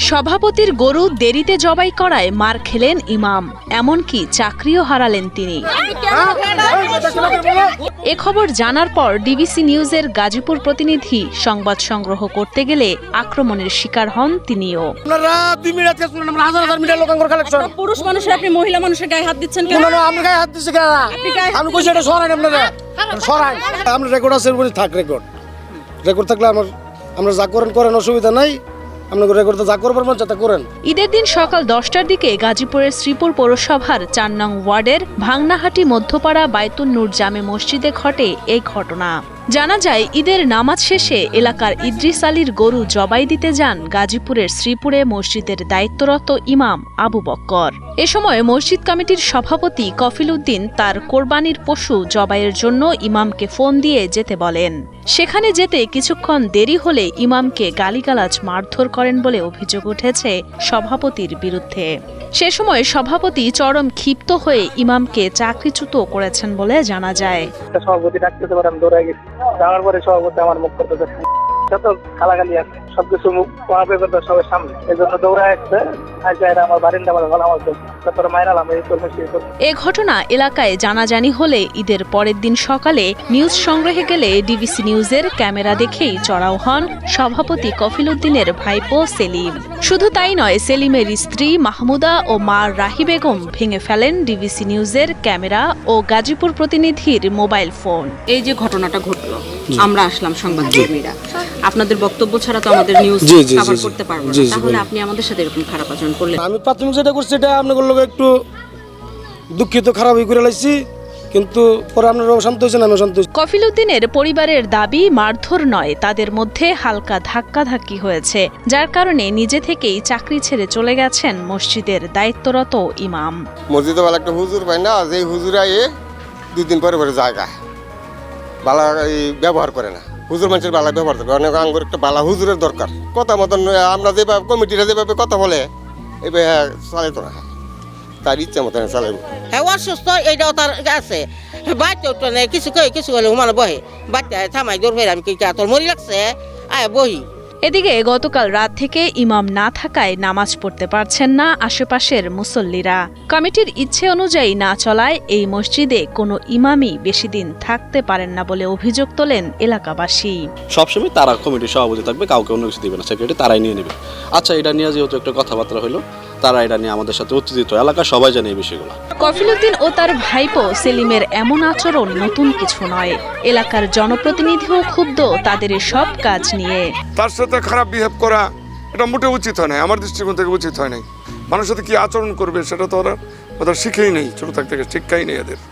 সভাপতির গরু দেরিতে জবাই করায় মার খেলেন ইমাম, এমনকি চাকরিও হারালেন তিনি। এ খবর জানার পর ডিবিসি নিউজের গাজীপুর প্রতিনিধি সংবাদ সংগ্রহ করতে গেলে আক্রমণের শিকার হন তিনিও। পুরুষ মানুষের আপনি মহিলা মানুষের গায়ে হাত দিচ্ছেন কেন? আমি গায়ে হাত দিচ্ছি কেন? আমি কইছি এটা সরাই আপনারা সরাই। আমরা রেকর্ড আছে বলে থাক, রেকর্ড থাকলে আমরা যা করেন অসুবিধা নাই। ঈদের দিন সকাল 10টার দিকে গাজীপুরের শ্রীপুর পৌরসভার 4 নং ওয়ার্ডের ভাংনাহাটি মধ্যপাড়া বায়তুন নূর জামে মসজিদে ঘটে এই ঘটনা। জানা যায়, ঈদের নামাজ শেষে এলাকার ইদ্রিস আলীর গরু জবাই দিতে যান গাজীপুরের শ্রীপুরে মসজিদের দায়িত্বরত ইমাম আবু বক্কর। এ সময় মসজিদ কমিটির সভাপতি কফিল উদ্দিন তার কোরবানির পশু জবাইয়ের জন্য ইমামকে ফোন দিয়ে যেতে বলেন। সেখানে যেতে কিছুক্ষণ দেরি হলে ইমামকে গালিগালাজ মারধর করেন বলে অভিযোগ উঠেছে সভাপতির বিরুদ্ধে। সে সময় সভাপতি চরম ক্ষিপ্ত হয়ে ইমামকে চাকরিচ্যুত করেছেন বলে জানা যায়। সভাপতি ডাকতেছে পরে আমি দৌড়াই গেছি। যাওয়ার পরে সভাপতি আমার মুখ করতে যত খালাগালি আছে সবকিছু মুখ পাবে সবার সামনে, এই জন্য দৌড়ায় আসছে। আমার বারিন্দা এ ঘটনা এলাকায় জানাজানি হলে ঈদের পরের দিন সকালে নিউজ সংগ্রহে গেলে ডিবিসি নিউজের ক্যামেরা দেখেই চড়াও হন সভাপতি কফিল উদ্দিনের ভাইপো সেলিম। শুধু তাই নয়, সেলিমের স্ত্রী মাহমুদা ও মা রাহি বেগম ভেঙে ফেলেন ডিবিসি নিউজের ক্যামেরা ও গাজীপুর প্রতিনিধির মোবাইল ফোন। এই যে ঘটনাটা ঘটলো, আমরা আসলাম সংবাদকর্মীরা, আপনাদের বক্তব্য ছাড়া তো আমাদের নিউজ কভার করতে পারবো না, তাহলে আপনি আমাদের সাথে এরকম খারাপ আচরণ করলেন। আমি প্রাথমিক যেটা করছি এটা আপনাদের লোক একটু দুঃখিত, খারাপই করে লাইছি, কিন্তু পরে আপনারাও শান্ত হয়েছেন, আমিও শান্ত হয়েছি। কফিল উদ্দিনের পরিবারের দাবি মারধর নয়, তাদের মধ্যে হালকা ধাক্কাধাক্কি হয়েছে, যার কারণে নিজে থেকেই চাকরি ছেড়ে চলে গেছেন মসজিদের দায়িত্বরত ইমাম। মসজিদে ভালো একটা হুজুর পাই না, যে হুজুরা 2 দিন পরে জায়গা বালা ব্যবহার করে না। হুজুর মানুষের বালা ব্যবহার করে, অনেক আঙ্গুর একটা বালা হুজুরের দরকার। কথা মতন আমরা যেভাবে কমিটিরা যেভাবে কথা বলে এভাবে চালে তো না, তার ইচ্ছা মতন চালে। হ্যাঁ, অসুস্থ এইটাও তার আছে, বাচ্চা উঠতে নেই, কিছু হলে মানে বহে বাচ্চা থামাই দৌড় ফের আমি তোর মরি লাগছে আয় বহি। এদিকে গতকাল রাত থেকে ইমাম না থাকায় নামাজ পড়তে পারছেন না আশেপাশের মুসল্লিরা। কমিটির ইচ্ছে অনুযায়ী না চলায় এই মসজিদে কোনো ইমামই বেশি দিন থাকতে পারেন না বলে অভিযোগ তোলেন এলাকাবাসী। সবসময় তারা কমিটির সভাপতি থাকবে, কাউকে অন্য কিছু দিবে না, সেক্রেটারি তারাই নিয়ে নেবে। আচ্ছা, এটা নিয়ে যেহেতু একটা কথাবার্তা হলো, তারা এটা নিয়ে আমাদের সাথে উত্তেজিত, এলাকা সবাই জানে এই বিষয়গুলো। কফিল উদ্দিন ও তার ভাইপো সেলিমের এমন আচরণ নতুন কিছু নয়। এলাকার জনপ্রতিনিধিও ক্ষুব্ধ তাদের সব কাজ নিয়ে। তার সাথে খারাপ বিহেভ করা এটা মোটেও উচিত হয় না, আমার দৃষ্টিকোণ থেকে উচিত হয় নাই। মানুষের সাথে কি আচরণ করবে সেটা তো ওরা শিখেই নেই, ছোট থাকতে শিক্ষাই নেই এদের।